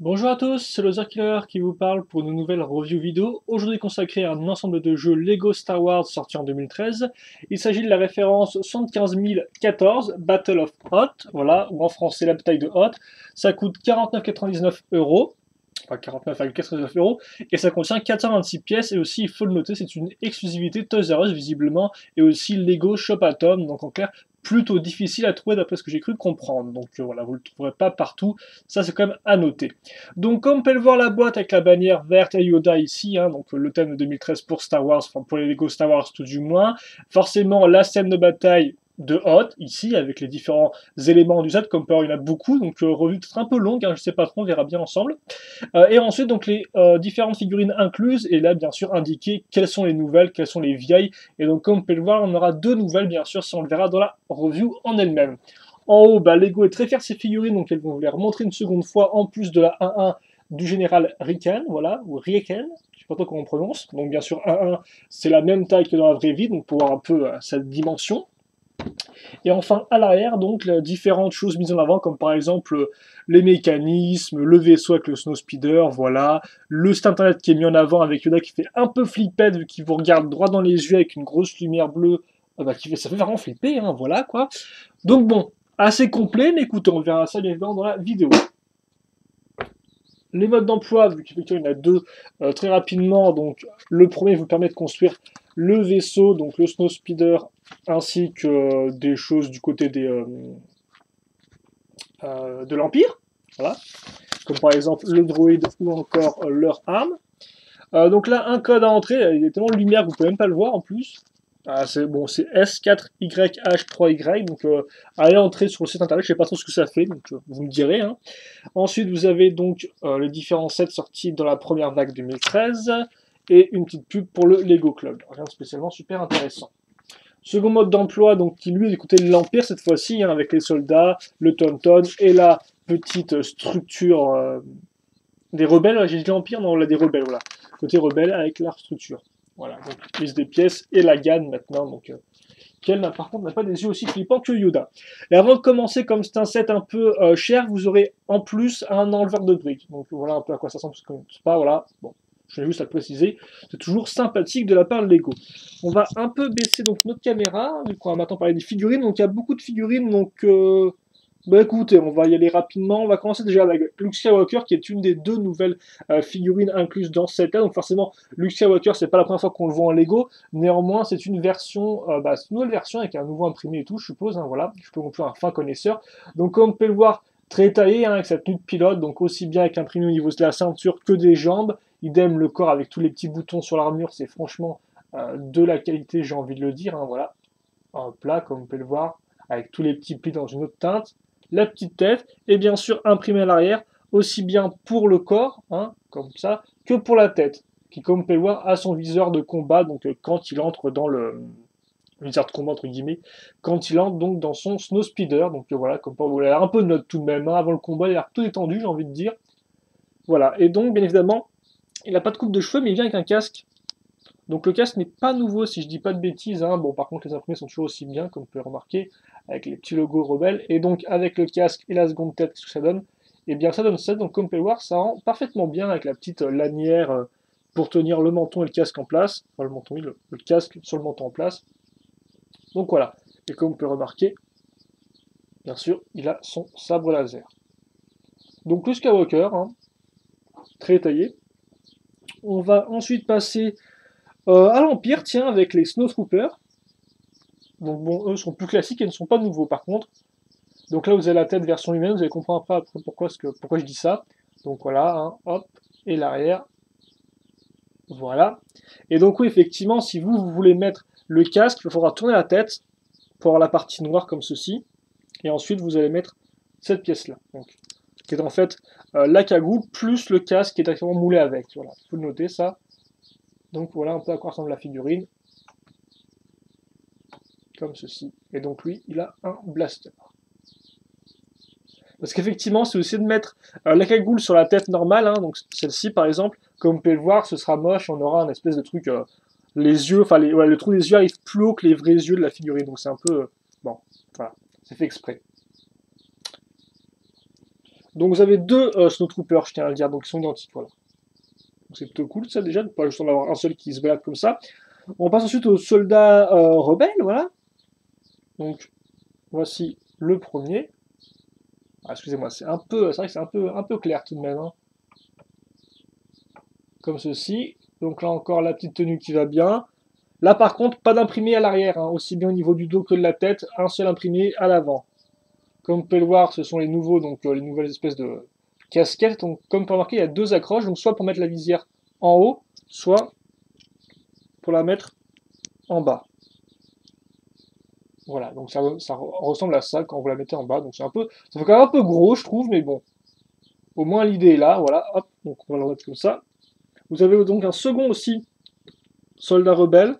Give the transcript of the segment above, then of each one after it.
Bonjour à tous, c'est Loser Killer qui vous parle pour une nouvelle review vidéo, aujourd'hui consacrée à un ensemble de jeux Lego Star Wars sorti en 2013. Il s'agit de la référence 75014 Battle of Hoth, voilà, ou en français la bataille de Hoth. Ça coûte 49,99 €, enfin 49,99 €, et ça contient 426 pièces, et aussi il faut le noter, c'est une exclusivité Toys R Us visiblement, et aussi Lego Shop Atom, donc en clair, plutôt difficile à trouver d'après ce que j'ai cru comprendre. Donc voilà, vous ne le trouverez pas partout, ça c'est quand même à noter. Donc comme on peut le voir la boîte avec la bannière verte et Yoda ici, donc le thème de 2013 pour Star Wars, enfin pour les Lego Star Wars tout du moins, forcément la scène de bataille de Hoth, ici, avec les différents éléments du set, comme par il y en a beaucoup, donc revue peut-être un peu longue, je sais pas trop, on verra bien ensemble. Et ensuite, donc les différentes figurines incluses, et là, bien sûr, indiquer quelles sont les nouvelles, quelles sont les vieilles, et donc comme on peut le voir, on aura deux nouvelles, bien sûr, si on le verra dans la review en elle-même. En haut, Lego est très fier de ses figurines, donc elles vont vous les remontrer une seconde fois, en plus de la 1-1 du général Riken, voilà, ou Riken, je sais pas trop comment on prononce, donc bien sûr 1-1, c'est la même taille que dans la vraie vie, donc pour voir un peu cette dimension. Et enfin, à l'arrière, donc, différentes choses mises en avant, comme par exemple les mécanismes, le vaisseau avec le Snow Speeder, voilà, le site internet qui est mis en avant avec Yoda qui fait un peu flippette, vu qu'il vous regarde droit dans les yeux avec une grosse lumière bleue, ça fait vraiment flipper, voilà quoi. Donc bon, assez complet, mais écoutez, on verra ça bien évidemment dans la vidéo. Les modes d'emploi, vu qu'effectivement il y en a deux, très rapidement, donc le premier vous permet de construire le vaisseau, donc le Snow Speeder, ainsi que des choses du côté de l'Empire, voilà, comme par exemple le droïde ou encore leur arme. Donc là, un code à entrer, il y a tellement de lumière que vous pouvez même pas le voir en plus. C'est bon, c'est S4YH3Y, donc allez entrer sur le site internet, je sais pas trop ce que ça fait, donc vous me direz. Ensuite, vous avez donc les différents sets sortis dans la première vague 2013 et une petite pub pour le Lego Club. Rien de spécialement super intéressant. Second mode d'emploi, donc qui lui est du côté de l'Empire cette fois-ci, avec les soldats, le Tauntaun et la petite structure des rebelles. J'ai dit l'Empire, non, là des rebelles, voilà. Côté rebelle avec la structure. Voilà, donc liste des pièces et la GAN maintenant, donc qu'elle par contre n'a pas des yeux aussi flippants que Yoda. Et avant de commencer, comme c'est un set un peu cher, vous aurez en plus un enleveur de briques. Donc voilà un peu à quoi ça ressemble, parce que c'est pas, voilà, bon, je vais juste à le préciser, c'est toujours sympathique de la part de Lego. On va un peu baisser donc notre caméra, du coup on va maintenant parler des figurines, donc il y a beaucoup de figurines, donc écoutez, on va y aller rapidement. On va commencer déjà avec Luke Skywalker, qui est une des deux nouvelles figurines incluses dans cette là. Donc forcément, Luke Skywalker, c'est pas la première fois qu'on le voit en Lego. Néanmoins, c'est une version, c'est une nouvelle version avec un nouveau imprimé et tout, je suppose. Voilà, je peux non plus un fin connaisseur. Donc comme on peut le voir, très taillé avec cette tenue de pilote, donc aussi bien avec imprimé au niveau de la ceinture que des jambes. Idem le corps avec tous les petits boutons sur l'armure, c'est franchement de la qualité, j'ai envie de le dire. Voilà, un plat comme on peut le voir, avec tous les petits plis dans une autre teinte, la petite tête, et bien sûr imprimé à l'arrière, aussi bien pour le corps, comme ça, que pour la tête, qui, comme on peut le voir, a son viseur de combat, donc quand il entre dans le viseur de combat, entre guillemets, quand il entre donc dans son Snow Speeder, donc voilà, comme pour vous l'air un peu de note tout de même, avant le combat, il a l'air tout étendu, j'ai envie de dire. Voilà, et donc, bien évidemment, il n'a pas de coupe de cheveux, mais il vient avec un casque. Donc le casque n'est pas nouveau, si je dis pas de bêtises. Bon, par contre, les imprimés sont toujours aussi bien, comme vous pouvez remarquer, avec les petits logos rebelles. Et donc, avec le casque et la seconde tête, qu'est-ce que ça donne? Eh bien, ça donne ça. Donc, comme vous pouvez le voir, ça rend parfaitement bien avec la petite lanière pour tenir le menton et le casque en place. Enfin, le menton, oui, le casque sur le menton en place. Donc voilà. Et comme vous pouvez remarquer, bien sûr, il a son sabre laser. Donc, le Skywalker, très taillé. On va ensuite passer à l'Empire, tiens, avec les Snowtroopers. Donc bon, eux sont plus classiques et ne sont pas nouveaux par contre. Donc là, vous avez la tête version humaine, vous allez comprendre après pourquoi je dis ça. Donc voilà, hop, et l'arrière. Voilà. Et donc oui, effectivement, si vous voulez mettre le casque, il faudra tourner la tête pour avoir la partie noire comme ceci. Et ensuite, vous allez mettre cette pièce-là. Donc, qui est en fait la cagoule plus le casque qui est directement moulé avec. Voilà, il faut le noter ça. Donc voilà un peu à quoi ressemble la figurine. Comme ceci. Et donc lui, il a un blaster. Parce qu'effectivement, c'est aussi de mettre la cagoule sur la tête normale, donc celle-ci par exemple, comme vous pouvez le voir, ce sera moche, on aura un espèce de truc, les yeux, enfin le trou des yeux arrive plus haut que les vrais yeux de la figurine, donc c'est un peu, bon, voilà, c'est fait exprès. Donc vous avez deux Snowtroopers, je tiens à le dire, donc ils sont identiques, voilà. C'est plutôt cool ça déjà, de pas juste en avoir un seul qui se balade comme ça. On passe ensuite aux soldats rebelles, voilà. Donc voici le premier. Ah, excusez-moi, c'est vrai que c'est un peu clair tout de même, hein. Comme ceci. Donc là encore la petite tenue qui va bien. Là par contre, pas d'imprimé à l'arrière, hein, aussi bien au niveau du dos que de la tête, un seul imprimé à l'avant. Comme vous pouvez le voir, ce sont les nouveaux, donc les nouvelles espèces de casquettes. Donc comme vous pouvez remarquer, il y a deux accroches, donc soit pour mettre la visière en haut, soit pour la mettre en bas. Voilà, donc ça ressemble à ça quand vous la mettez en bas. Donc c'est un peu, ça fait quand même un peu gros, je trouve, mais bon. Au moins l'idée est là, voilà, hop, donc on va le remettre comme ça. Vous avez donc un second aussi, soldat rebelle,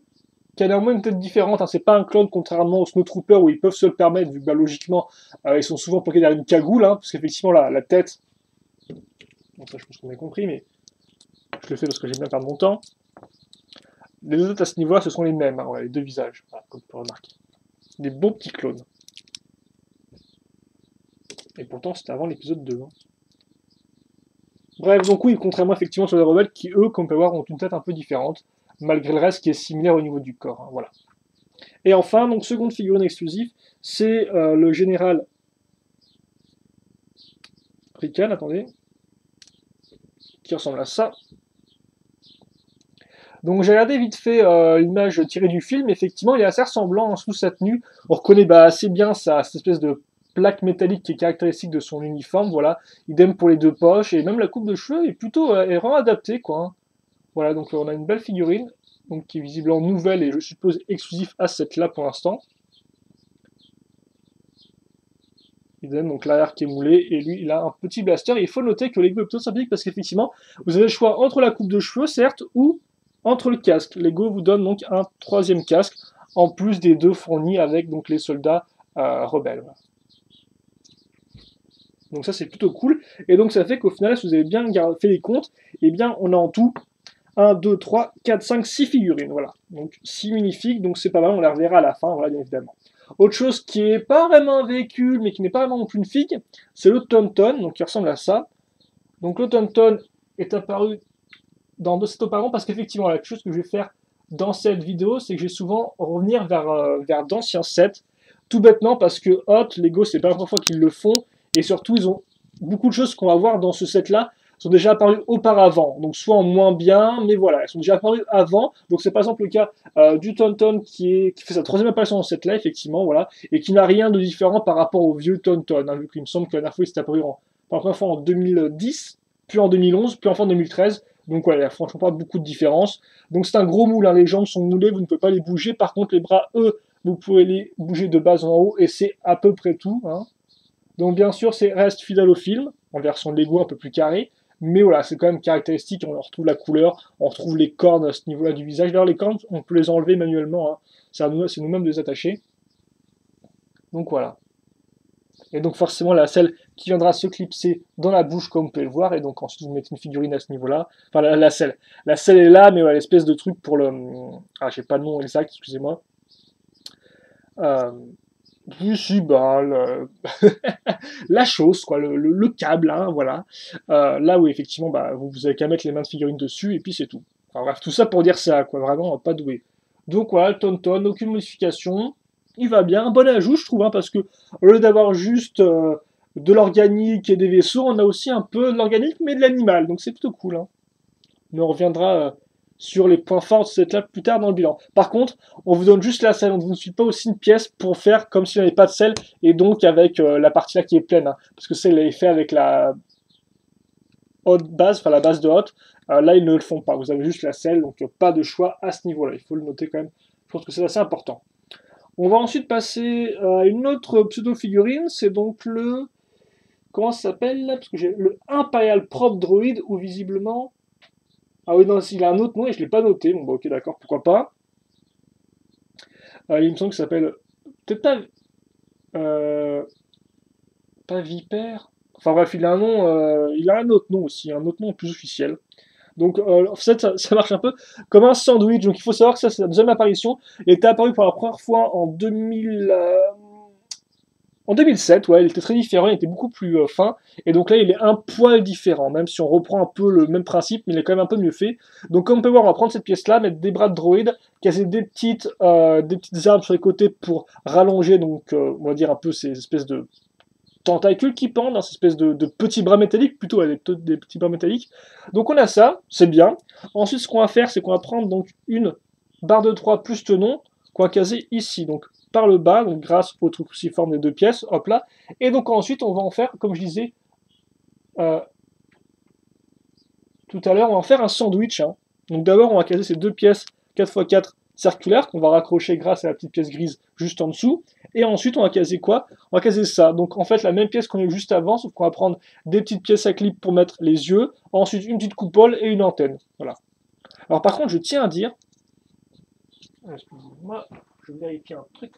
qui a néanmoins une tête différente, hein. C'est pas un clone contrairement aux Snowtroopers où ils peuvent se le permettre, vu que bah, logiquement ils sont souvent planqués derrière une cagoule, hein, parce qu'effectivement la tête, bon ça je pense qu'on a compris, mais je le fais parce que j'aime bien perdre mon temps. Les deux autres à ce niveau-là, ce sont les mêmes, hein, voilà, les deux visages, voilà, comme vous pouvez remarquer. Des bons petits clones. Et pourtant c'était avant l'épisode 2. Hein. Bref, donc oui, contrairement effectivement sur les rebelles qui, eux, comme on peut voir, ont une tête un peu différente, malgré le reste qui est similaire au niveau du corps. Hein, voilà. Et enfin, donc seconde figurine exclusive, c'est le général Rikan, attendez, qui ressemble à ça. Donc j'ai regardé vite fait l'image tirée du film, effectivement il est assez ressemblant hein, sous sa tenue, on reconnaît bah, assez bien cette espèce de plaque métallique qui est caractéristique de son uniforme, voilà, idem pour les deux poches, et même la coupe de cheveux est plutôt est vraiment adaptée, quoi. Hein. Voilà, donc on a une belle figurine, donc qui est visiblement nouvelle et je suppose exclusif à cette là pour l'instant. Idem, donc l'arrière qui est moulé, et lui il a un petit blaster, et il faut noter que Lego est plutôt sympathique parce qu'effectivement, vous avez le choix entre la coupe de cheveux, certes, ou entre le casque. Lego vous donne donc un troisième casque, en plus des deux fournis avec donc les soldats rebelles. Voilà. Donc ça c'est plutôt cool. Et donc ça fait qu'au final, si vous avez bien fait les comptes, eh bien on a en tout 1, 2, 3, 4, 5, 6 figurines. Voilà. Donc 6 minifigs, donc c'est pas mal, on les reverra à la fin, voilà, bien évidemment. Autre chose qui est pas vraiment un véhicule, mais qui n'est pas vraiment non plus une figue, c'est le Tauntaun, donc qui ressemble à ça. Donc le Tauntaun est apparu dans de cet auparavant parce qu'effectivement, la chose que je vais faire dans cette vidéo, c'est que je vais souvent revenir vers d'anciens sets, tout bêtement parce que Hot, Lego, c'est pas la première fois qu'ils le font, et surtout, ils ont beaucoup de choses qu'on va voir dans ce set-là sont déjà apparues auparavant, donc soit en moins bien, mais voilà, elles sont déjà apparues avant, donc c'est par exemple le cas du Tauntaun qui fait sa troisième apparition dans ce set-là, effectivement, voilà, et qui n'a rien de différent par rapport au vieux Tauntaun, hein, vu qu'il me semble que la dernière fois il s'est apparu pour la première fois en 2010, puis en 2011, puis enfin en 2013, donc voilà, il n'y a franchement pas beaucoup de différence. Donc c'est un gros moule, hein, les jambes sont moulées, vous ne pouvez pas les bouger. Par contre, les bras, eux, vous pouvez les bouger de bas en haut, et c'est à peu près tout. Hein. Donc bien sûr, c'est reste fidèle au film, en version Lego un peu plus carré. Mais voilà, c'est quand même caractéristique, on retrouve la couleur, on retrouve les cornes à ce niveau-là du visage. D'ailleurs, les cornes, on peut les enlever manuellement, hein. C'est nous-mêmes de les attacher. Donc voilà. Et donc forcément la selle qui viendra se clipser dans la bouche comme vous pouvez le voir, et donc ensuite vous mettez une figurine à ce niveau-là, enfin la selle. La selle est là, mais voilà, l'espèce de truc pour le... Ah, j'ai pas le nom exact, excusez-moi. Oui, si, bah, la chose, quoi, le câble, hein, voilà. Là où effectivement, bah, vous avez qu'à mettre les mains de figurine dessus, et puis c'est tout. Enfin bref, tout ça pour dire ça, quoi, vraiment pas doué. Donc voilà, le Tauntaun, aucune modification, il va bien, un bon ajout je trouve, hein, parce que au lieu d'avoir juste de l'organique et des vaisseaux, on a aussi un peu de l'organique mais de l'animal, donc c'est plutôt cool. Hein. Mais on reviendra sur les points forts de cette là plus tard dans le bilan. Par contre, on vous donne juste la selle, on ne vous suit pas aussi une pièce pour faire comme s'il n'y avait pas de selle, et donc avec la partie là qui est pleine, hein, parce que celle est fait avec la haute base, enfin la base de haute, là ils ne le font pas, vous avez juste la selle, donc pas de choix à ce niveau là, il faut le noter quand même, je pense que c'est assez important. On va ensuite passer à une autre pseudo-figurine, c'est donc le... Comment ça s'appelle? Parce que j'ai le Imperial Prop Droid, où visiblement... Ah oui, non, il a un autre nom et je ne l'ai pas noté, bon bah ok d'accord, pourquoi pas. Il me semble que ça s'appelle... Peut-être pas... Pas Vipère. Enfin bref, il a un nom, il a un autre nom aussi, un autre nom plus officiel. Donc en fait, ça marche un peu comme un sandwich. Donc il faut savoir que ça, c'est la deuxième apparition. Il était apparu pour la première fois en 2000, En 2007, ouais, il était très différent, il était beaucoup plus fin, et donc là il est un poil différent, même si on reprend un peu le même principe, mais il est quand même un peu mieux fait. Donc comme on peut voir, on va prendre cette pièce-là, mettre des bras de droïde, caser des petites armes sur les côtés pour rallonger, donc on va dire un peu ces espèces de tentacules qui pendent, hein, ces espèces de petits bras métalliques, plutôt ouais, des petits bras métalliques. Donc on a ça, c'est bien. Ensuite ce qu'on va faire, c'est qu'on va prendre donc une barre de 3 plus tenon, qu'on va caser ici, donc par le bas, donc grâce au truc cruciforme des deux pièces, hop là. Et donc ensuite, on va en faire, comme je disais euh, tout à l'heure, on va en faire un sandwich. Hein. Donc d'abord, on va caser ces deux pièces 4x4 circulaires qu'on va raccrocher grâce à la petite pièce grise juste en dessous. Et ensuite, on va caser quoi? On va caser ça. Donc en fait, la même pièce qu'on a eu juste avant, sauf qu'on va prendre des petites pièces à clip pour mettre les yeux, ensuite une petite coupole et une antenne. Voilà. Alors par contre, je tiens à dire, excusez-moi, je vérifie un truc.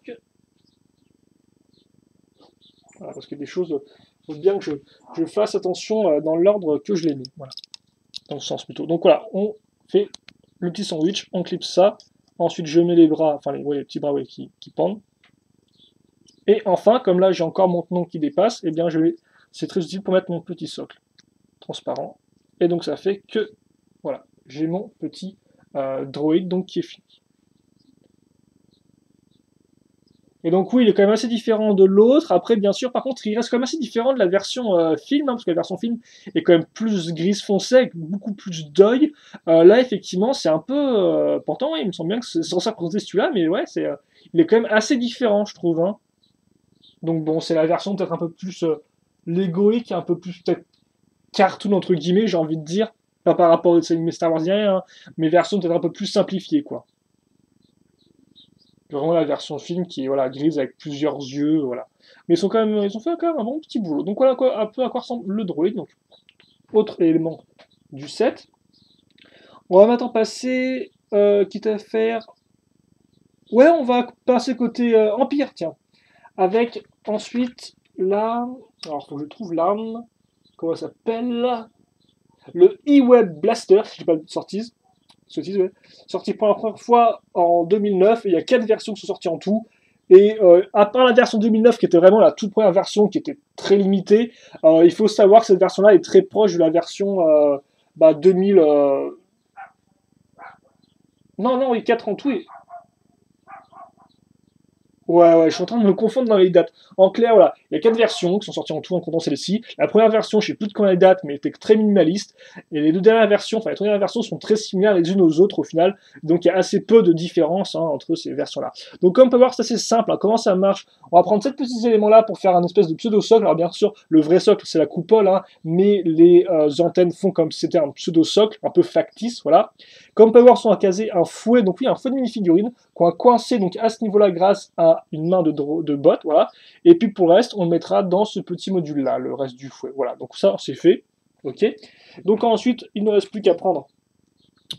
Voilà, parce que des choses, il faut bien que je fasse attention dans l'ordre que je les mets. Voilà, dans le sens plutôt. Donc voilà, on fait le petit sandwich, on clipse ça. Ensuite, je mets les bras, enfin les petits bras ouais, qui pendent. Et enfin, comme là j'ai encore mon tenon qui dépasse, et eh bien c'est très utile pour mettre mon petit socle transparent. Et donc ça fait que, voilà, j'ai mon petit droïde donc qui est fini. Et donc oui, il est quand même assez différent de l'autre. Après, bien sûr, par contre, il reste quand même assez différent de la version film, hein, parce que la version film est quand même plus grise foncée, avec beaucoup plus d'œil. Là, effectivement, c'est un peu... pourtant, ouais, il me semble bien que c'est censé représenter celui-là, mais ouais, il est quand même assez différent, je trouve. Hein. Donc bon, c'est la version peut-être un peu plus légoïque, un peu plus peut-être cartoon, entre guillemets, j'ai envie de dire. Pas par rapport aux animés Star Warsiens, hein, mais version peut-être un peu plus simplifiée, quoi. Vraiment la version film qui est voilà, grise avec plusieurs yeux, voilà. Mais ils ont fait quand même un bon petit boulot. Donc voilà un peu à quoi ressemble le droïde. Donc, autre élément du set. On va maintenant passer, quitte à faire... Ouais, on va passer côté Empire, tiens. Avec ensuite l'arme... Alors, faut que je trouve l'arme. Comment ça s'appelle? Le E-Web Blaster, si je dis pas de sortie. Ouais. Sorti pour la première fois en 2009, et il y a 4 versions qui sont sorties en tout. Et à part la version 2009 qui était vraiment la toute première version qui était très limitée, il faut savoir que cette version-là est très proche de la version 2000. Non, non, il y a 4 en tout. Ouais, je suis en train de me confondre dans les dates. En clair, voilà, il y a 4 versions qui sont sorties en tout en comptant celle-ci. La première version, je sais plus de quand elle date, mais elle était très minimaliste. Et les deux dernières versions, enfin les 3 dernières versions sont très similaires les unes aux autres au final. Donc il y a assez peu de différence hein, entre ces versions-là. Donc comme on peut voir, c'est assez simple. Hein. Comment ça marche? On va prendre ces petits éléments-là pour faire un espèce de pseudo-socle. Alors bien sûr, le vrai socle, c'est la coupole, hein, mais les antennes font comme si c'était un pseudo-socle, un peu factice, voilà. Comme on peut voir, on a casé un fouet, donc oui, un fouet de mini-figurine, qu'on a coincé donc à ce niveau-là grâce à une main de bot, voilà. Et puis pour le reste, on le mettra dans ce petit module-là, le reste du fouet. Voilà, donc ça, c'est fait. Ok. Donc ensuite, il ne reste plus qu'à prendre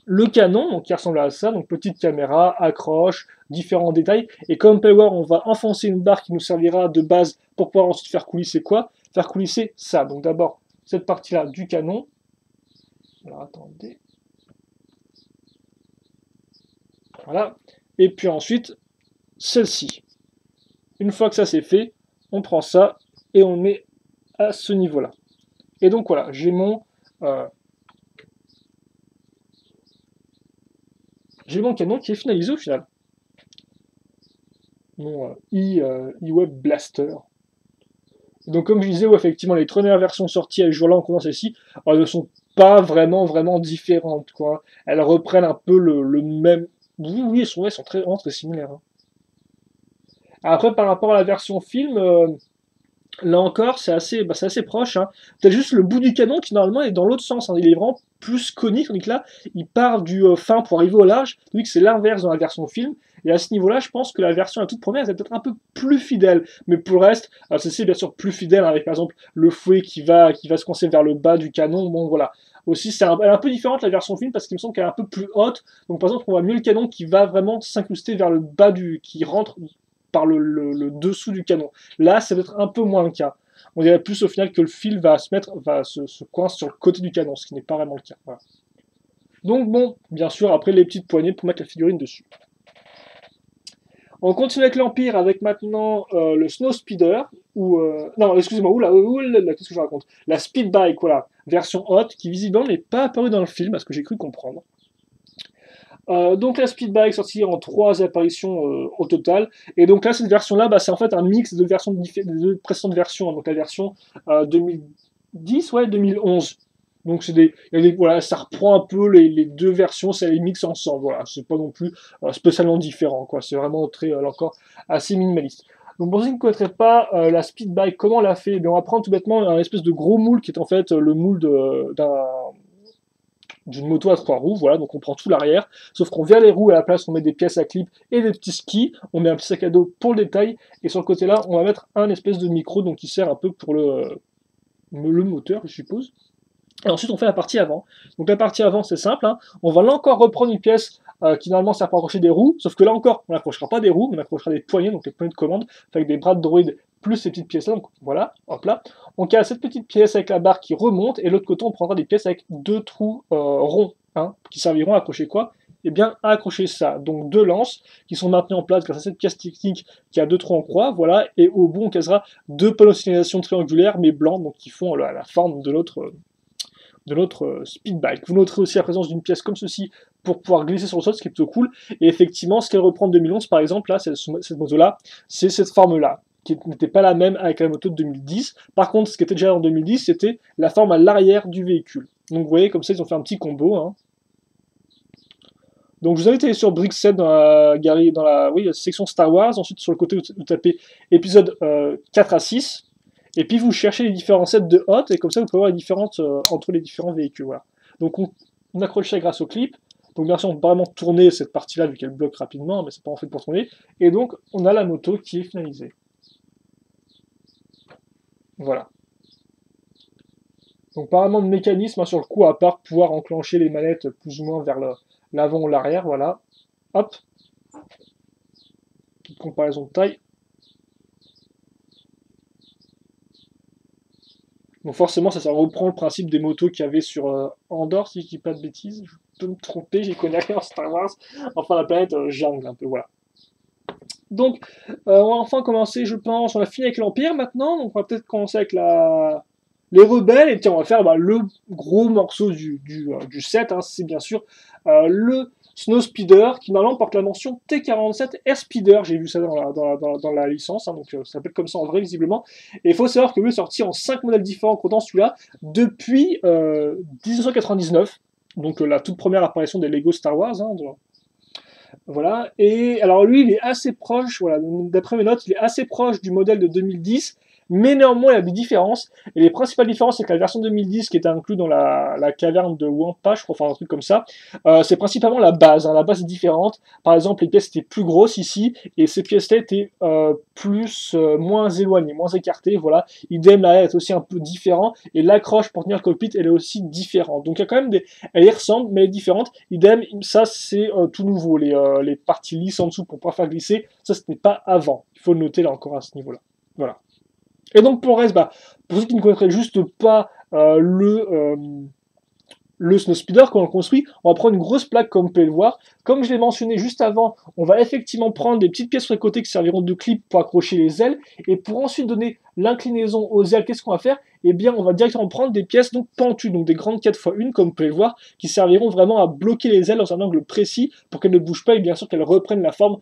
le canon, donc qui ressemble à ça, donc petite caméra, accroche, différents détails. Et comme on peut voir, on va enfoncer une barre qui nous servira de base pour pouvoir ensuite faire coulisser quoi? Faire coulisser ça. Donc d'abord, cette partie-là du canon. Alors attendez. Voilà. Et puis ensuite, celle-ci. Une fois que ça c'est fait, on prend ça et on le met à ce niveau-là. Et donc voilà, j'ai mon canon qui est finalisé au final. Mon e-Web Blaster. Donc comme je disais, ouais, effectivement, les premières versions sorties à ce jour-là, on commence ici, elles ne sont pas vraiment différentes. Quoi. Elles reprennent un peu le même... Oui, elles sont vraiment très similaires. Hein. Après, par rapport à la version film, là encore, c'est assez proche. Hein. T'as juste le bout du canon qui normalement est dans l'autre sens. Hein. Il est vraiment plus conique, tandis que là, il part du fin pour arriver au large, tandis que c'est l'inverse dans la version film. Et à ce niveau-là, je pense que la version la toute première est peut-être un peu plus fidèle. Mais pour le reste, c'est bien sûr plus fidèle, hein, avec par exemple le fouet qui va se coincer vers le bas du canon. Bon, voilà. Aussi, elle est un peu différente la version film parce qu'il me semble qu'elle est un peu plus haute. Donc par exemple, on voit mieux le canon qui va vraiment s'incruster vers le bas qui rentre par le dessous du canon. Là, ça va être un peu moins le cas. On dirait plus au final que le fil va se coince sur le côté du canon, ce qui n'est pas vraiment le cas. Voilà. Donc bon, bien sûr, après les petites poignées pour mettre la figurine dessus. On continue avec l'Empire, avec maintenant le Snow Speeder, ou non, excusez-moi, qu'est-ce que je raconte? La Speed Bike, voilà, version hot, qui visiblement n'est pas apparue dans le film, parce que j'ai cru comprendre. Donc la Speed Bike sortie en 3 apparitions au total, et donc là cette version-là, bah, c'est en fait un mix de versions des deux précédentes versions, hein. Donc la version 2010, ouais, 2011. Donc voilà, ça reprend un peu les deux versions, ça les mixe ensemble. Voilà, c'est pas non plus spécialement différent, quoi. C'est vraiment très, là encore, assez minimaliste. Donc pour ceux qui ne connaîtraient pas la Speed Bike, comment on l'a fait? Eh bien, on va prendre tout bêtement un espèce de gros moule qui est en fait le moule d'une moto à 3 roues, voilà, donc on prend tout l'arrière, sauf qu'on vire les roues à la place, on met des pièces à clip et des petits skis, on met un petit sac à dos pour le détail, et sur le côté là, on va mettre un espèce de micro, donc qui sert un peu pour le moteur, je suppose. Et ensuite, on fait la partie avant. Donc la partie avant, c'est simple, hein. On va là encore reprendre une pièce qui normalement sert pour accrocher des roues, sauf que là encore, on n'accrochera pas des roues, on accrochera des poignées, donc les poignées de commande, avec des bras de droïde plus ces petites pièces-là. Donc voilà, hop là. On cale cette petite pièce avec la barre qui remonte, et l'autre côté, on prendra des pièces avec 2 trous ronds, hein, qui serviront à accrocher quoi? Eh bien, à accrocher ça. Donc 2 lances qui sont maintenues en place grâce à cette pièce technique qui a 2 trous en croix, voilà, et au bout, on casera 2 panneaux de signalisation triangulaires, mais blancs, donc qui font la forme de notre speed bike. Vous noterez aussi la présence d'une pièce comme ceci pour pouvoir glisser sur le sol, ce qui est plutôt cool. Et effectivement, ce qu'elle reprend en 2011, par exemple, là, cette moto-là, c'est cette forme-là, qui n'était pas la même avec la moto de 2010. Par contre, ce qui était déjà en 2010, c'était la forme à l'arrière du véhicule. Donc vous voyez, comme ça, ils ont fait un petit combo, hein. Donc je vous invite à aller sur Brickset dans la section Star Wars. Ensuite, sur le côté, vous tapez épisode 4 à 6. Et puis vous cherchez les différents sets de hot, et comme ça vous pouvez voir les différences entre les différents véhicules. Voilà. Donc on accroche ça grâce au clip. Donc bien sûr on peut vraiment tourner cette partie-là vu qu'elle bloque rapidement, mais c'est pas en fait pour tourner. Et donc on a la moto qui est finalisée. Voilà. Donc pas vraiment de mécanisme, hein, sur le coup, à part pouvoir enclencher les manettes plus ou moins vers l'avant ou l'arrière, voilà. Hop. Petite comparaison de taille. Donc forcément, ça reprend le principe des motos qu'il y avait sur Andorre, si je dis pas de bêtises. Je peux me tromper, j'y connais rien en Star Wars. Enfin, la planète jungle, un peu, voilà. Donc, on va enfin commencer, je pense. On a fini avec l'Empire maintenant, donc on va peut-être commencer avec les rebelles. Et tiens, on va faire le gros morceau du set, hein, c'est bien sûr le Snow Speeder, qui normalement porte la mention T47 Air Speeder. J'ai vu ça dans la licence, hein, donc ça s'appelle comme ça en vrai, visiblement. Et il faut savoir que lui est sorti en 5 modèles différents, comptant celui-là, depuis 1999. Donc la toute première apparition des Lego Star Wars, hein, voilà. Et alors lui, il est assez proche, voilà, d'après mes notes, il est assez proche du modèle de 2010, mais néanmoins il y a des différences. Et les principales différences, c'est que la version 2010 qui était inclue dans la caverne de Wampa, je crois, enfin un truc comme ça, c'est principalement la base, hein. La base est différente. Par exemple, les pièces étaient plus grosses ici, et ces pièces-là étaient moins éloignées, moins écartées, voilà. Idem, là, est aussi un peu différent, et l'accroche pour tenir le cockpit, elle est aussi différente. Donc il y a quand même elle y ressemble, mais elle est différente. Idem, ça c'est tout nouveau, les parties lisses en dessous pour pouvoir faire glisser, ça c'était pas avant. Il faut le noter là encore à ce niveau-là. Voilà. Et donc pour le reste, bah, pour ceux qui ne connaîtraient juste pas le Snow Speeder, quand on le construit, on va prendre une grosse plaque comme vous pouvez le voir. Comme je l'ai mentionné juste avant, on va effectivement prendre des petites pièces sur les côtés qui serviront de clip pour accrocher les ailes. Et pour ensuite donner l'inclinaison aux ailes, qu'est-ce qu'on va faire? Eh bien, on va directement prendre des pièces donc pentues, donc des grandes 4x1, comme vous pouvez le voir, qui serviront vraiment à bloquer les ailes dans un angle précis pour qu'elles ne bougent pas et bien sûr qu'elles reprennent la forme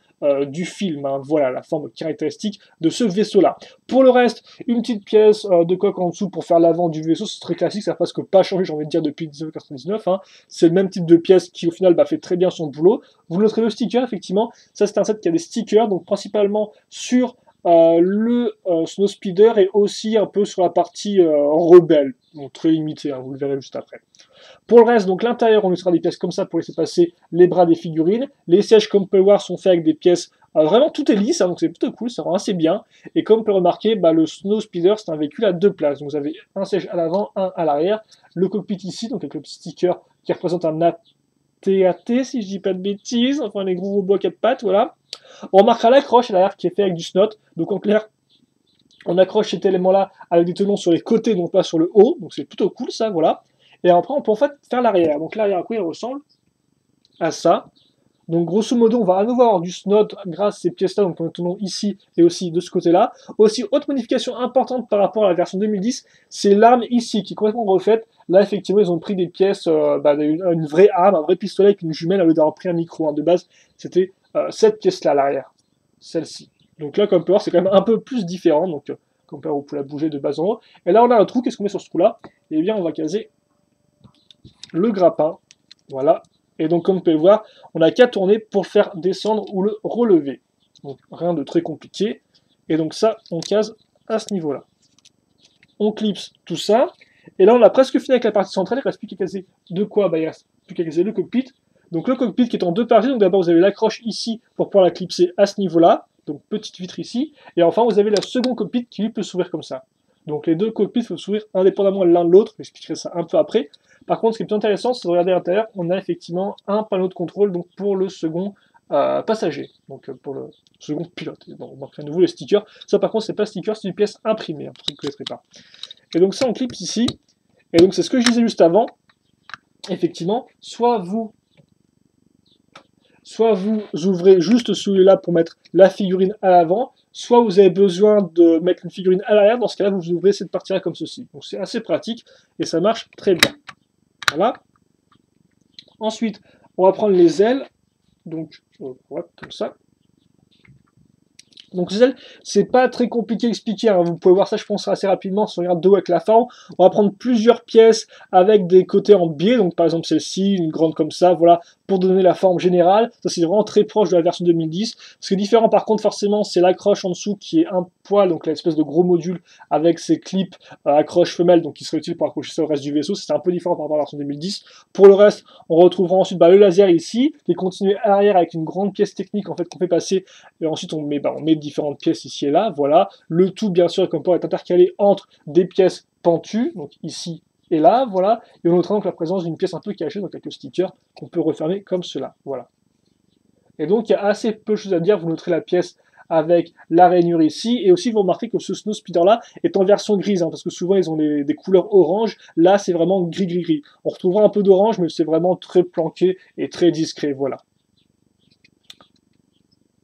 du film, hein. Voilà, la forme caractéristique de ce vaisseau-là. Pour le reste, une petite pièce de coque en dessous pour faire l'avant du vaisseau, c'est très classique, ça n'a presque pas changé, j'ai envie de dire, depuis 1999. Hein. C'est le même type de pièce qui, au final, fait très bien son boulot. Vous noterez le sticker, effectivement, ça c'est un set qui a des stickers, donc principalement sur le Snow Speeder et aussi un peu sur la partie rebelle, donc très limité, hein, vous le verrez juste après. Pour le reste, donc l'intérieur, on utilisera des pièces comme ça pour laisser passer les bras des figurines. Les sièges, comme vous pouvez le voir, sont faits avec des pièces vraiment tout est lisse, hein, donc c'est plutôt cool, ça rend assez bien. Et comme vous pouvez remarquer, le Snow Speeder, c'est un véhicule à 2 places. Donc vous avez un siège à l'avant, un à l'arrière. Le cockpit ici, donc avec le petit sticker qui représente un AT-AT, si je dis pas de bêtises, enfin les gros robots à 4 pattes, voilà. On remarquera l'accroche à l'arrière qui est fait avec du snot, donc en clair, on accroche cet élément-là avec des tenons sur les côtés, donc pas sur le haut, donc c'est plutôt cool ça, voilà. Et après, on peut en fait faire l'arrière. Donc l'arrière, à quoi il ressemble? À ça. Donc grosso modo, on va à nouveau avoir du snot grâce à ces pièces-là, donc maintenant ici et aussi de ce côté-là. Aussi, autre modification importante par rapport à la version 2010, c'est l'arme ici qui est complètement refaite. Là, effectivement, ils ont pris des pièces, une vraie arme, un vrai pistolet avec une jumelle au lieu d'avoir pris un micro. Hein. De base, c'était cette pièce-là à l'arrière, celle-ci. Donc là, comme on peut voir, c'est quand même un peu plus différent. Donc, comme on peut voir, on peut la bouger de bas en haut. Et là, on a un trou. Qu'est-ce qu'on met sur ce trou-là? Eh bien, on va caser le grappin. Voilà. Et donc, comme vous pouvez le voir, on n'a qu'à tourner pour faire descendre ou le relever. Donc, rien de très compliqué. Et donc ça, on case à ce niveau-là. On clipse tout ça. Et là, on a presque fini avec la partie centrale. Il ne reste plus qu'à caser de quoi? Il ne reste plus qu'à caser le cockpit. Donc le cockpit qui est en deux parties. Donc d'abord, vous avez l'accroche ici pour pouvoir la clipser à ce niveau-là. Donc petite vitre ici. Et enfin, vous avez le second cockpit qui lui peut s'ouvrir comme ça. Donc les deux cockpits peuvent s'ouvrir indépendamment l'un de l'autre. J'expliquerai ça un peu après. Par contre, ce qui est plus intéressant, c'est de regarder à l'intérieur. On a effectivement un panneau de contrôle donc pour le second passager, donc pour le second pilote. Donc à nouveau les stickers. Ça par contre, c'est pas sticker, c'est une pièce imprimée, un truc que vous ne connaîtrez pas. Et donc ça, on clipse ici. Et donc c'est ce que je disais juste avant. Effectivement, soit vous ouvrez juste celui-là pour mettre la figurine à l'avant, soit vous avez besoin de mettre une figurine à l'arrière. Dans ce cas-là, vous ouvrez cette partie-là comme ceci. Donc c'est assez pratique et ça marche très bien. Voilà. Ensuite, on va prendre les ailes. Donc, comme ça. Donc, les ailes, c'est pas très compliqué à expliquer. Hein. Vous pouvez voir ça, je pense, assez rapidement si on regarde de haut avec la forme. On va prendre plusieurs pièces avec des côtés en biais. Donc, par exemple, celle-ci, une grande comme ça, voilà, pour donner la forme générale. Ça, c'est vraiment très proche de la version 2010. Ce qui est différent, par contre, forcément, c'est l'accroche en dessous qui est un poil, donc l'espèce de gros module avec ses clips accroche femelle, donc qui serait utile pour accrocher ça au reste du vaisseau. C'est un peu différent par rapport à la version 2010. Pour le reste, on retrouvera ensuite le laser ici, qui est continué à l'arrière avec une grande pièce technique en fait qu'on fait passer. Et ensuite, on met différentes pièces ici et là, voilà. Le tout, bien sûr, comme peut être intercalé entre des pièces pentues, donc ici et là, voilà. Et on notera donc la présence d'une pièce un peu cachée, donc avec le sticker, qu'on peut refermer comme cela, voilà. Et donc, il y a assez peu de choses à dire. Vous noterez la pièce avec la rainure ici, et aussi vous remarquez que ce Snow Speeder là est en version grise, hein, parce que souvent ils ont des couleurs orange, là c'est vraiment gris. On retrouvera un peu d'orange, mais c'est vraiment très planqué et très discret, voilà.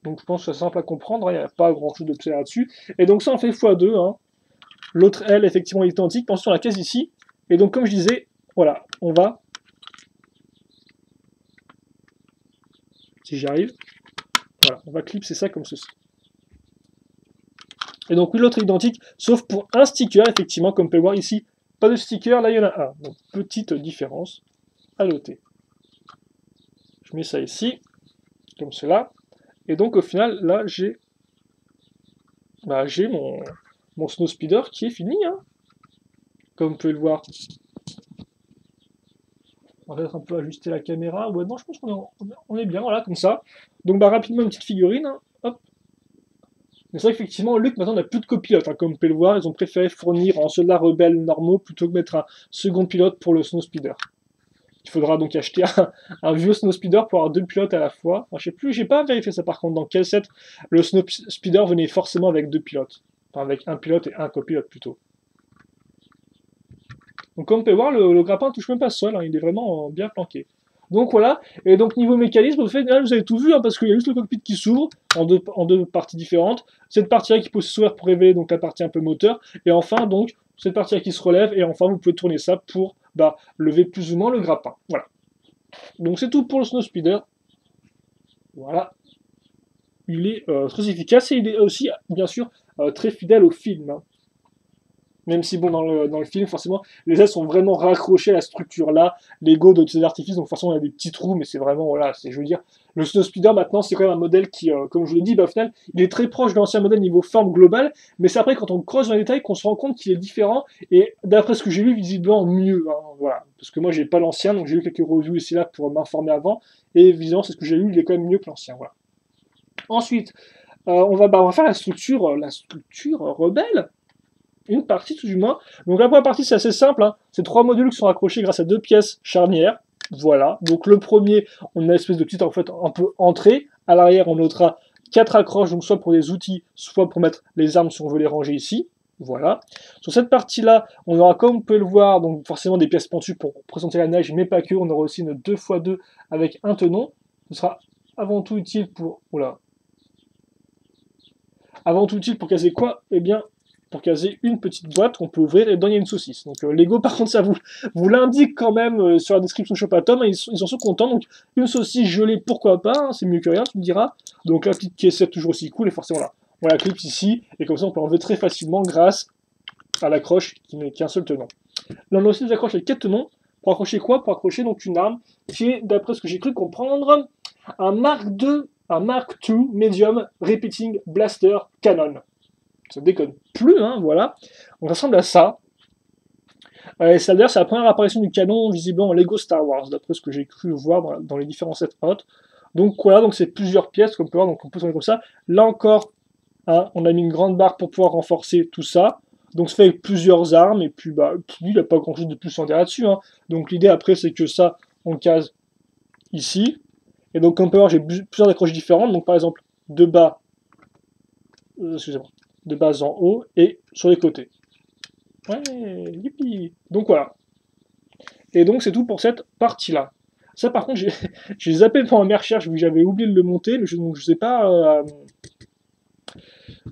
Donc je pense que c'est simple à comprendre, il n'y a pas grand chose de plus là-dessus. Et donc ça on fait x2, hein. L'autre aile effectivement est identique, puis ensuite on la case ici. Et donc comme je disais, voilà, on va, si j'y arrive, voilà, on va clipser ça comme ceci. Et donc oui, l'autre est identique, sauf pour un sticker, effectivement, comme on peut le voir ici, pas de sticker, là il y en a un. Donc petite différence à noter. Je mets ça ici, comme cela. Et donc au final, là j'ai mon Snow Speeder qui est fini, hein, comme vous pouvez le voir. On va peut-être un peu ajuster la caméra. Ouais, non, je pense qu'on est bien, voilà, comme ça. Donc rapidement une petite figurine, hein. Hop. Mais c'est vrai qu'effectivement, Luke maintenant n'a plus de copilote, hein, comme vous pouvez le voir. Ils ont préféré fournir en soldats rebelles normaux plutôt que mettre un second pilote pour le Snow Speeder. Il faudra donc acheter un vieux Snow Speeder pour avoir deux pilotes à la fois. Enfin, je sais plus, j'ai pas vérifié ça par contre. Dans quel set le Snow Speeder venait forcément avec deux pilotes. Enfin, avec un pilote et un copilote plutôt. Donc comme vous pouvez voir, le grappin ne touche même pas le sol, hein, il est vraiment bien planqué. Donc voilà, et donc niveau mécanisme, vous avez tout vu, hein, parce qu'il y a juste le cockpit qui s'ouvre en deux parties différentes. Cette partie-là qui peut s'ouvrir pour révéler donc la partie un peu moteur, et enfin donc cette partie-là qui se relève, et enfin vous pouvez tourner ça pour lever plus ou moins le grappin. Voilà. Donc c'est tout pour le Snow Speeder. Voilà. Il est très efficace et il est aussi, bien sûr, très fidèle au film. Hein. Même si, bon, dans le film, forcément, les ailes sont vraiment raccrochées à la structure là, les go de ces artifices, donc forcément, il y a des petits trous, mais c'est vraiment, voilà, je veux dire, le Snow Speeder, maintenant, c'est quand même un modèle qui, comme je vous l'ai dit, au final, il est très proche de l'ancien modèle niveau forme globale, mais c'est après, quand on creuse dans les détails, qu'on se rend compte qu'il est différent, et d'après ce que j'ai vu, visiblement mieux, hein, voilà. Parce que moi, j'ai pas l'ancien, donc j'ai eu quelques reviews ici là pour m'informer avant, et visiblement, c'est ce que j'ai eu, il est quand même mieux que l'ancien, voilà. Ensuite, on va faire la structure rebelle, une partie tout du moins. Donc la première partie c'est assez simple, hein. C'est trois modules qui sont accrochés grâce à deux pièces charnières. Voilà, donc le premier, on a une espèce de petite en fait un peu entrée. À l'arrière, on notera quatre accroches, donc soit pour des outils, soit pour mettre les armes si on veut les ranger ici. Voilà. Sur cette partie-là, on aura, comme vous pouvez le voir, donc forcément des pièces pentues pour présenter la neige, mais pas que. On aura aussi une 2x2 avec un tenon. Ce sera avant tout utile pour... Oula. Avant tout utile pour caser quoi? Eh bien, pour caser une petite boîte qu'on peut ouvrir et dedans il y a une saucisse. Donc Lego, par contre, ça vous l'indique quand même sur la description Shop Atom, ils en sont contents. Donc une saucisse gelée, pourquoi pas, hein, c'est mieux que rien, tu me diras. Donc la petite caissette toujours aussi cool, et forcément là, on la clip ici, et comme ça on peut enlever très facilement grâce à l'accroche qui n'est qu'un seul tenant. Là on a aussi des accroches avec 4 tenons. Pour accrocher quoi? Pour accrocher donc une arme qui est, d'après ce que j'ai cru comprendre, un Mark II, un Mark II Medium Repeating Blaster Cannon. Ça déconne plus, hein, voilà. Donc ça ressemble à ça. Et ça d'ailleurs c'est la première apparition du canon visiblement en Lego Star Wars, d'après ce que j'ai cru voir dans les différents sets hot. Donc voilà, donc c'est plusieurs pièces comme on peut voir, donc on peut tourner comme ça. Là encore, hein, on a mis une grande barre pour pouvoir renforcer tout ça. Donc ça fait avec plusieurs armes, et puis bah, il n'y a pas grand chose de plus à dire là-dessus. Hein. Donc l'idée après c'est que ça, on case ici. Et donc comme on peut voir, j'ai plusieurs accroches différentes. Donc par exemple, de bas, excusez-moi, de bas en haut et sur les côtés. Ouais, youpi. Donc voilà. Et donc c'est tout pour cette partie-là. Ça par contre, j'ai zappé pendant mes recherches vu que j'avais oublié de le monter, mais donc je sais pas.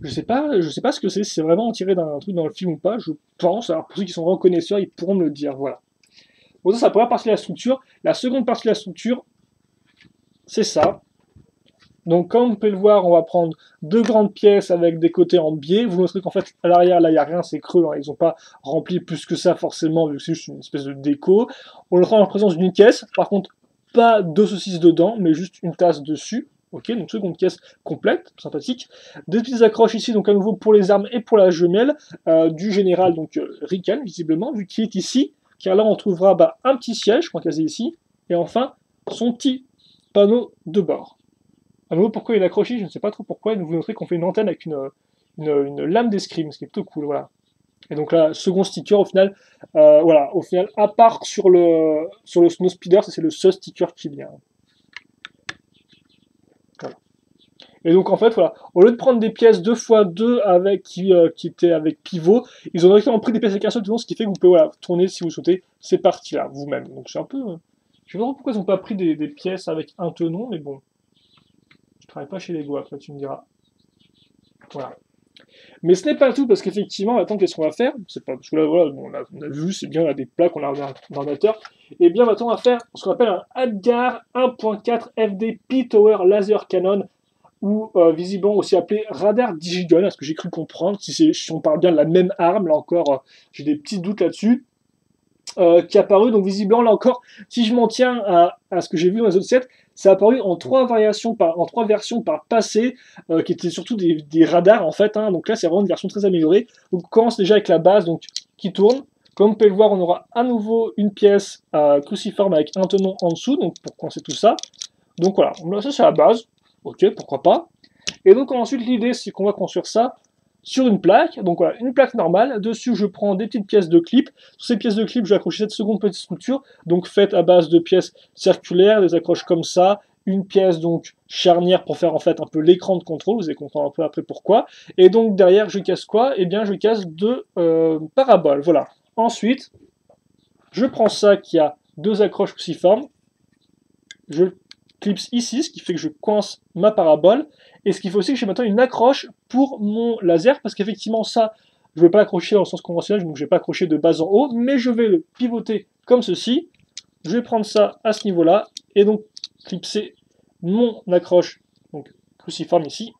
Je sais pas ce que c'est, si c'est vraiment tiré d'un truc dans le film ou pas, je pense. Alors pour ceux qui sont reconnaisseurs, ils pourront me le dire, voilà. Bon, ça, c'est la première partie de la structure. La seconde partie de la structure, c'est ça. Donc comme vous pouvez le voir, on va prendre deux grandes pièces avec des côtés en biais. Vous noterez qu'en fait, à l'arrière, là, il n'y a rien, c'est creux. Hein. Ils n'ont pas rempli plus que ça forcément, vu que c'est juste une espèce de déco. On le prend en présence d'une caisse. Par contre, pas deux saucisses dedans, mais juste une tasse dessus. Ok, donc seconde caisse complète, sympathique. Deux petites accroches ici, donc à nouveau pour les armes et pour la gemelle du général, donc Rican, visiblement, vu qu'il est ici. Car là, on trouvera un petit siège, je crois qu'il y a ici. Et enfin, son petit panneau de bord. À nouveau, pourquoi il est accroché, je ne sais pas trop pourquoi. Et vous noterez qu'on fait une antenne avec une lame d'escrime, ce qui est plutôt cool, voilà. Et donc là, second sticker, au final, voilà, au final, à part sur le Snow Speeder, c'est le seul sticker qu'il y a. Voilà. Et donc en fait, voilà, au lieu de prendre des pièces 2x2 avec, qui étaient avec pivot, ils ont directement pris des pièces avec un seul tenant, ce qui fait que vous pouvez voilà, tourner si vous souhaitez ces parties-là, vous-même. Donc c'est un peu... je ne sais pas pourquoi ils n'ont pas pris des pièces avec un tenon, mais bon. Je travaille pas chez Lego, après tu me diras. Voilà. Mais ce n'est pas tout, parce qu'effectivement, maintenant, qu'est-ce qu'on va faire? C'est pas, parce que là, voilà, bon, on a vu, c'est bien, on a des plaques, on a un ordinateur. Et bien, maintenant, on va faire ce qu'on appelle un Adgar 1.4 FD Tower Laser Cannon, ou visiblement aussi appelé radar digigun, à ce que j'ai cru comprendre, si on parle bien de la même arme, là encore, j'ai des petits doutes là-dessus. Qui est apparu, donc visiblement là encore, si je m'en tiens à ce que j'ai vu dans les autres sets, ça a apparu en trois versions par passé, qui étaient surtout des radars en fait, hein, donc là c'est vraiment une version très améliorée. Donc on commence déjà avec la base donc, qui tourne. Comme vous pouvez le voir, on aura à nouveau une pièce cruciforme avec un tenon en dessous, donc pour coincer tout ça. Donc voilà, ça c'est la base, ok, pourquoi pas. Et donc ensuite l'idée c'est qu'on va construire ça sur une plaque, donc voilà, une plaque normale, dessus je prends des petites pièces de clip, sur ces pièces de clip je vais accrocher cette seconde petite structure, donc faite à base de pièces circulaires, des accroches comme ça, une pièce donc charnière pour faire en fait un peu l'écran de contrôle, vous allez comprendre un peu après pourquoi, et donc derrière je casse quoi? Eh bien je casse deux paraboles, voilà. Ensuite, je prends ça qui a deux accroches cruciformes, je clipse ici, ce qui fait que je coince ma parabole, et ce qu'il faut aussi que j'ai maintenant une accroche pour mon laser, parce qu'effectivement ça, je ne vais pas l'accrocher dans le sens conventionnel, donc je ne vais pas accrocher de bas en haut, mais je vais le pivoter comme ceci, je vais prendre ça à ce niveau-là, et donc clipser mon accroche, donc cruciforme ici,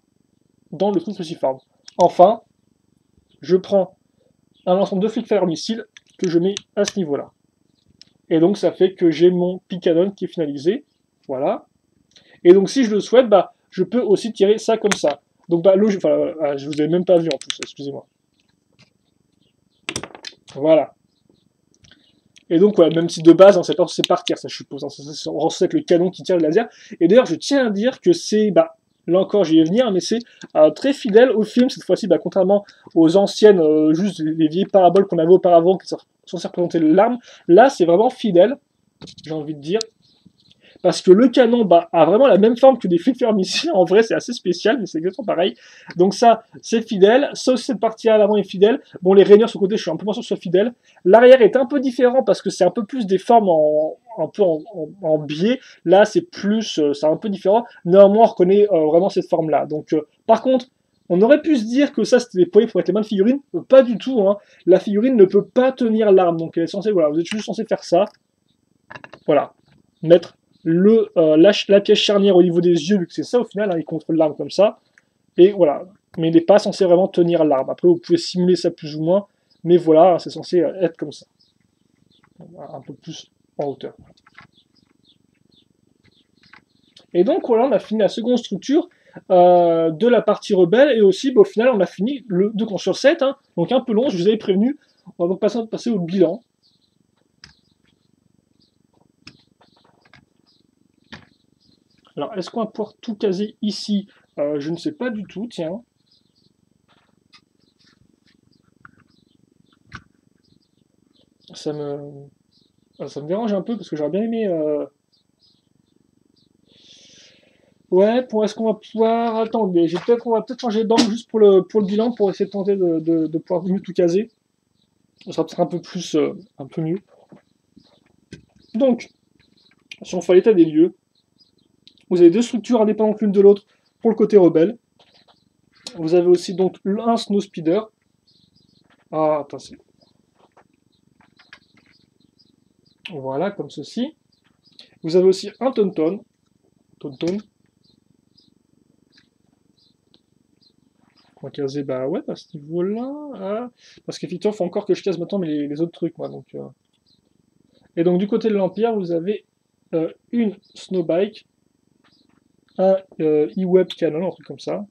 dans le truc cruciforme. Enfin, je prends un ensemble de flip-fire missiles que je mets à ce niveau-là. Et donc ça fait que j'ai mon Picanon qui est finalisé, voilà. Et donc si je le souhaite, je peux aussi tirer ça comme ça. Donc je vous avais même pas vu en plus, excusez-moi. Voilà. Et donc ouais, même si de base, hein, c'est pas censé partir, ça je suppose, hein, c'est censé être le canon qui tire le laser. Et d'ailleurs, je tiens à dire que c'est, là encore j'y vais venir, mais c'est très fidèle au film, cette fois-ci, contrairement aux anciennes, juste les vieilles paraboles qu'on avait auparavant, qui sont censées représenter l'arme, là c'est vraiment fidèle, j'ai envie de dire. Parce que le canon a vraiment la même forme que des flip-fire missiles. En vrai, c'est assez spécial, mais c'est exactement pareil. Donc ça, c'est fidèle. Ça aussi, cette partie à l'avant est fidèle. Bon, les rainures sur le côté, je suis un peu moins sûr que ce soit fidèle. L'arrière est un peu différent parce que c'est un peu plus des formes un peu en biais. Là, c'est plus, c'est un peu différent. Néanmoins, on reconnaît vraiment cette forme-là. Donc, par contre, on aurait pu se dire que ça, c'était déployé pour être les mains de figurine. Pas du tout, hein. La figurine ne peut pas tenir l'arme. Donc, elle est censée, voilà, vous êtes juste censé faire ça. Voilà. Mettre la pièce charnière au niveau des yeux, vu que c'est ça au final, hein, il contrôle l'arme comme ça. Et voilà. Mais il n'est pas censé vraiment tenir l'arme. Après, vous pouvez simuler ça plus ou moins. Mais voilà, c'est censé être comme ça. Un peu plus en hauteur. Et donc voilà, on a fini la seconde structure de la partie rebelle. Et aussi, au final, on a fini le 2 sur 7. Hein, donc un peu long, je vous avais prévenu. On va donc passer au bilan. Alors, est-ce qu'on va pouvoir tout caser ici? Je ne sais pas du tout, tiens. Ça me dérange un peu parce que j'aurais bien aimé... Ouais, est-ce qu'on va pouvoir... Attendez, on va peut-être changer d'angle juste pour le bilan, pour essayer de tenter de pouvoir mieux tout caser. Ça sera peut-être un peu plus... un peu mieux. Donc, si on fait l'état des lieux, vous avez deux structures indépendantes l'une de l'autre pour le côté rebelle. Vous avez aussi donc un Snow Speeder. Ah, attends, c'est... Voilà, comme ceci. Vous avez aussi un Tauntaun. On va caser, bah ouais, à ce niveau-là. Ah, parce qu'effectivement, il faut encore que je case maintenant mais les autres trucs, moi. Donc, Et donc, du côté de l'Empire, vous avez une Snowbike, un E-Web Cannon, un truc comme ça.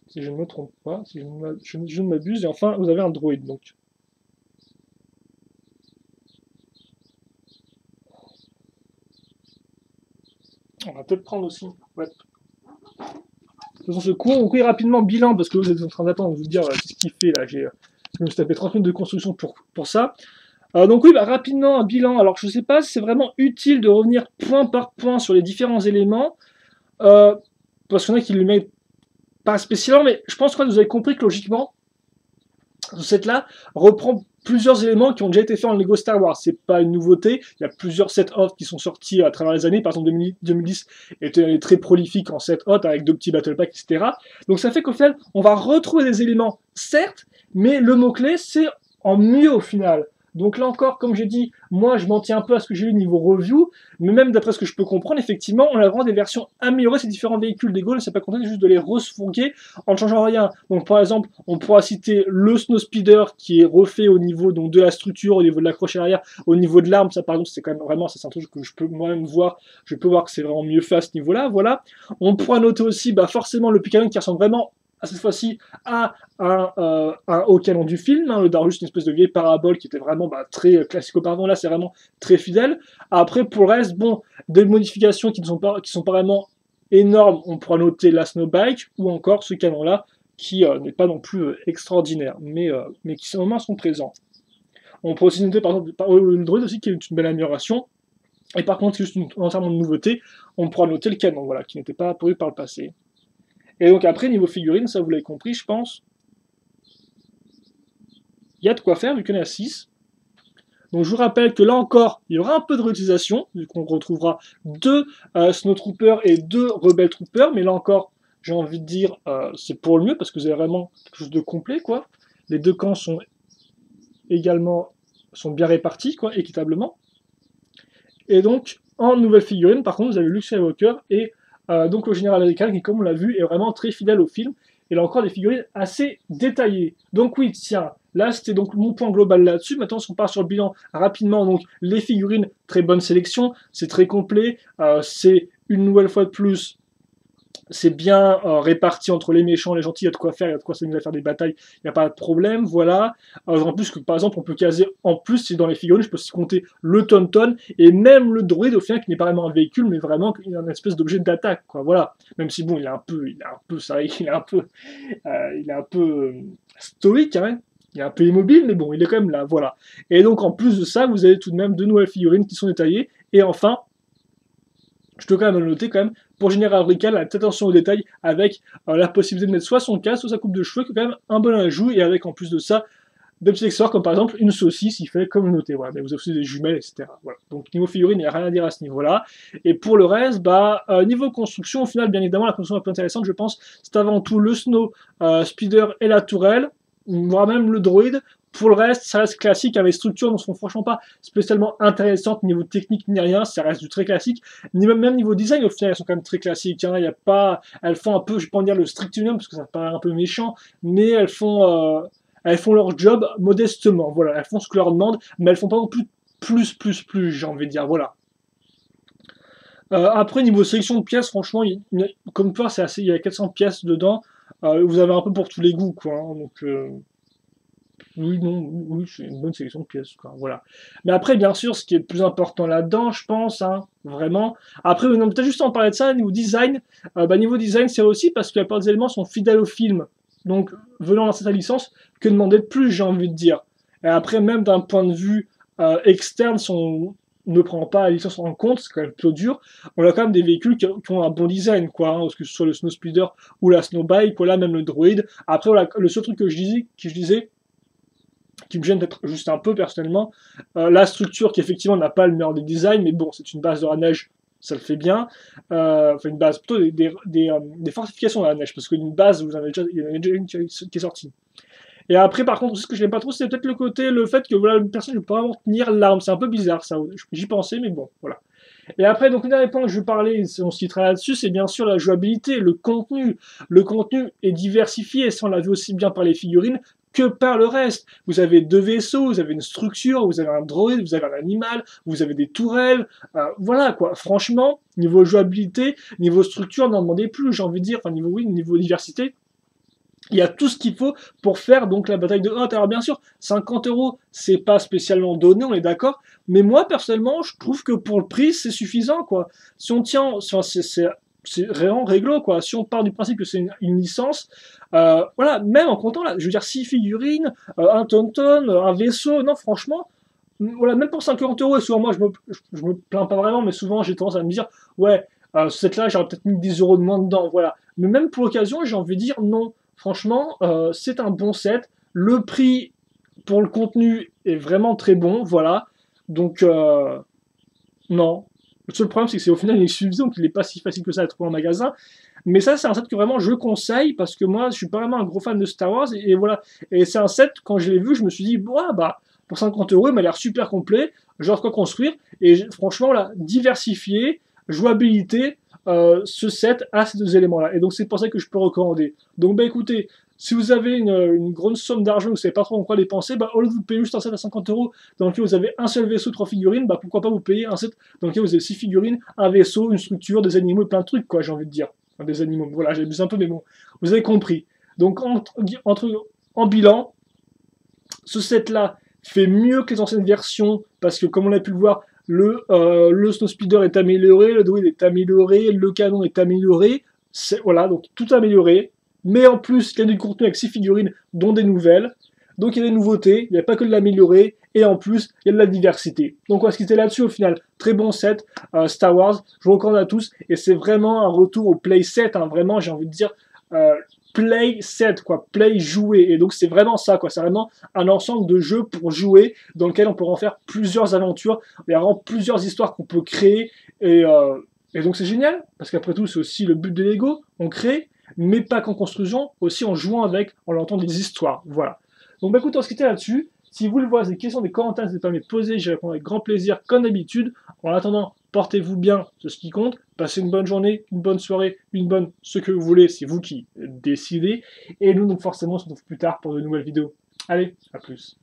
Si je ne me trompe pas, si je ne m'abuse. Et enfin, vous avez un droïde, donc. On va peut-être prendre aussi. Ouais. Faisons ce cours. Donc, oui, rapidement, bilan, parce que vous êtes en train d'attendre, vous dire qu'est-ce qu'il fait là. Je me suis tapé 30 minutes de construction pour ça. Donc oui, bah, rapidement, un bilan. Alors, je ne sais pas si c'est vraiment utile de revenir point par point sur les différents éléments, parce qu'il y en a qui le mettent pas spécialement, mais je pense que vous avez compris que logiquement, ce set-là reprend plusieurs éléments qui ont déjà été faits en Lego Star Wars. C'est pas une nouveauté. Il y a plusieurs sets hot qui sont sortis à travers les années. Par exemple, 2010 était très prolifique en set hot avec deux petits battle packs, etc. Donc ça fait qu'au final, on va retrouver des éléments, certes, mais le mot-clé, c'est en mieux au final. Donc là encore, comme j'ai dit, moi je m'en tiens un peu à ce que j'ai eu niveau review, mais même d'après ce que je peux comprendre, effectivement, on a vraiment des versions améliorées, ces différents véhicules d'Ego, ne s'est pas contenté juste de les resfourguer en ne changeant rien. Donc par exemple, on pourra citer le Snow Speeder qui est refait au niveau donc, de la structure, au niveau de la crochet arrière, au niveau de l'arme, ça par exemple c'est quand même vraiment, c'est un truc que je peux moi-même voir, je peux voir que c'est vraiment mieux fait à ce niveau-là, voilà. On pourra noter aussi bah, forcément le Picanon qui ressemble vraiment cette fois-ci à un haut canon du film, hein, le Darius, une espèce de vieille parabole qui était vraiment bah, très classique auparavant, là c'est vraiment très fidèle. Après pour le reste, bon, des modifications qui sont pas vraiment énormes, on pourra noter la Snowbike ou encore ce canon-là qui n'est pas non plus extraordinaire, mais qui au moins sont présents. On pourra aussi noter par exemple le droid aussi qui est une belle amélioration, et par contre, c'est juste entièrement de nouveauté, on pourra noter le canon, voilà, qui n'était pas apparu par le passé. Et donc après, niveau figurine, ça vous l'avez compris, je pense, il y a de quoi faire, vu qu'on est à 6. Donc je vous rappelle que là encore, il y aura un peu de réutilisation, vu qu'on retrouvera deux Snowtroopers et deux Rebel Troopers, mais là encore, j'ai envie de dire, c'est pour le mieux, parce que vous avez vraiment quelque chose de complet, quoi. Les deux camps sont bien répartis, quoi, équitablement. Et donc, en nouvelle figurine, par contre, vous avez Luke Skywalker et donc le général Ricard qui, comme on l'a vu, est vraiment très fidèle au film. Et là encore des figurines assez détaillées. Donc oui, tiens, là c'était donc mon point global là-dessus. Maintenant, si on part sur le bilan rapidement, donc les figurines, très bonne sélection, c'est très complet, c'est une nouvelle fois de plus, c'est bien réparti entre les méchants, les gentils, il y a de quoi faire, il y a de quoi s'amuser à faire des batailles, il n'y a pas de problème, voilà. En plus, que, par exemple, on peut caser, en plus, si dans les figurines, je peux aussi compter le Tauntaun, et même le droïde, au final, qui n'est pas vraiment un véhicule, mais vraiment une espèce d'objet d'attaque, quoi, voilà. Même si, bon, il est un peu stoïque, hein, il est un peu immobile, mais bon, il est quand même là, voilà. Et donc, en plus de ça, vous avez tout de même deux nouvelles figurines qui sont détaillées, et enfin, je dois quand même le noter quand même, pour Général Ricard, attention aux détails, avec la possibilité de mettre soit son casque, soit sa coupe de cheveux, qui est quand même un bon ajout, et avec en plus de ça, des petits accessoires comme par exemple une saucisse, il fait comme noté, voilà, mais vous avez aussi des jumelles, etc. Voilà. Donc niveau figurine, il n'y a rien à dire à ce niveau-là. Et pour le reste, niveau construction, au final, bien évidemment, la construction la plus intéressante, je pense, c'est avant tout le Snow Speeder et la tourelle, voire même le droïde. Pour le reste, ça reste classique, avec des structures ne sont franchement pas spécialement intéressantes niveau technique ni rien, ça reste du très classique. Même niveau design, au final, elles sont quand même très classiques. Hein. Y a pas, elles font un peu, je vais pas en dire le strict minimum parce que ça paraît un peu méchant, mais elles font leur job modestement. Voilà, elles font ce que leur demande, mais elles font pas non plus, j'ai envie de dire. Voilà. Après, niveau sélection de pièces, franchement, comme toi, c'est assez, il y a 400 pièces dedans. Vous avez un peu pour tous les goûts, quoi. Hein, donc, oui, non, oui, c'est une bonne sélection de pièces, quoi. Voilà. Mais après, bien sûr, ce qui est le plus important là-dedans, je pense, hein, vraiment. Après, non, peut-être juste en parler de ça, niveau design. Niveau design, c'est aussi parce que la plupart des éléments sont fidèles au film. Donc, venant dans cette licence, que demander de plus, j'ai envie de dire. Et après, même d'un point de vue externe, si on ne prend pas la licence en compte, c'est quand même plutôt dur, on a quand même des véhicules qui ont un bon design, quoi, hein, que ce soit le Snowspeeder ou la Snowbike, voilà, même le droïde. Après, voilà, le seul truc que je disais, qui me gêne peut-être juste un peu personnellement, la structure qui effectivement n'a pas le meilleur des designs, mais bon, c'est une base de la neige, ça le fait bien. Enfin, une base, plutôt des fortifications de la neige, parce qu'une base, il y en a déjà une qui est sortie. Et après, par contre, ce que je n'aime pas trop, c'est peut-être le fait que voilà, une personne ne peut pas vraiment tenir l'arme. C'est un peu bizarre, ça. J'y pensais, mais bon, voilà. Et après, donc, le dernier point que je veux parler, on se citera là-dessus, c'est bien sûr la jouabilité, le contenu. Le contenu est diversifié, ça on l'a vu aussi bien par les figurines que par le reste. Vous avez 2 vaisseaux, vous avez une structure, vous avez un droïde, vous avez un animal, vous avez des tourelles, voilà quoi. Franchement, niveau jouabilité, niveau structure, n'en demandez plus, j'ai envie de dire, enfin niveau diversité, il y a tout ce qu'il faut pour faire donc la bataille de Hoth. Alors bien sûr, 50 €, c'est pas spécialement donné, on est d'accord. Mais moi personnellement, je trouve que pour le prix, c'est suffisant quoi. Si on tient, enfin, c'est vraiment réglo quoi. Si on part du principe que c'est une licence, voilà, même en comptant là, je veux dire 6 figurines, un tonton, un vaisseau, non franchement, voilà, même pour 50 €, et souvent moi je me plains pas vraiment, mais souvent j'ai tendance à me dire, ouais, cette là j'aurais peut-être mis 10 € de moins dedans, voilà. Mais même pour l'occasion, j'ai envie de dire non. Franchement, c'est un bon set. Le prix pour le contenu est vraiment très bon, voilà. Donc, non. Le seul problème, c'est que c'est au final il est suffisant, qu'il n'est pas si facile que ça à trouver en magasin. Mais ça, c'est un set que vraiment je conseille, parce que moi, je suis pas vraiment un gros fan de Star Wars, et voilà. Et c'est un set, quand je l'ai vu, je me suis dit, pour 50 €, il m'a l'air super complet, genre quoi construire. Et franchement, là, diversifié, jouabilité, ce set a ces 2 éléments-là. Et donc c'est pour ça que je peux recommander. Donc écoutez, si vous avez une grande somme d'argent, vous savez pas trop en quoi dépenser, au lieu de vous payer juste un set à 50 € dans lequel vous avez un seul vaisseau, 3 figurines, pourquoi pas vous payer un set dans lequel vous avez 6 figurines, un vaisseau, une structure, des animaux et plein de trucs, quoi, j'ai envie de dire. Enfin, des animaux, voilà, j'abuse un peu, mais bon, vous avez compris. Donc en bilan, ce set-là fait mieux que les anciennes versions, parce que comme on a pu le voir, le Snowspeeder est amélioré, le droïde est amélioré, le canon est amélioré, voilà, donc tout amélioré, mais en plus, il y a du contenu avec 6 figurines, dont des nouvelles, donc il y a des nouveautés, il n'y a pas que de l'améliorer, et en plus, il y a de la diversité. Donc on va se quitter là-dessus au final. Très bon set, Star Wars, je vous recommande à tous, et c'est vraiment un retour au play set, hein, vraiment, j'ai envie de dire, play set, quoi, play jouer, et donc c'est vraiment ça, quoi, c'est vraiment un ensemble de jeux pour jouer, dans lequel on peut en faire plusieurs aventures, il y a vraiment plusieurs histoires qu'on peut créer, et donc c'est génial, parce qu'après tout c'est aussi le but de Lego, on crée, mais pas qu'en construisant, aussi en jouant avec, en l'entendant des histoires, voilà. Donc écoute, on se quitte là-dessus. Si vous le voyez, des questions, des commentaires, n'hésitez pas à me les poser, j'y réponds avec grand plaisir, comme d'habitude. En attendant, portez-vous bien, c'est ce qui compte. Passez une bonne journée, une bonne soirée, ce que vous voulez, c'est vous qui décidez. Et nous, donc forcément, on se retrouve plus tard pour de nouvelles vidéos. Allez, à plus.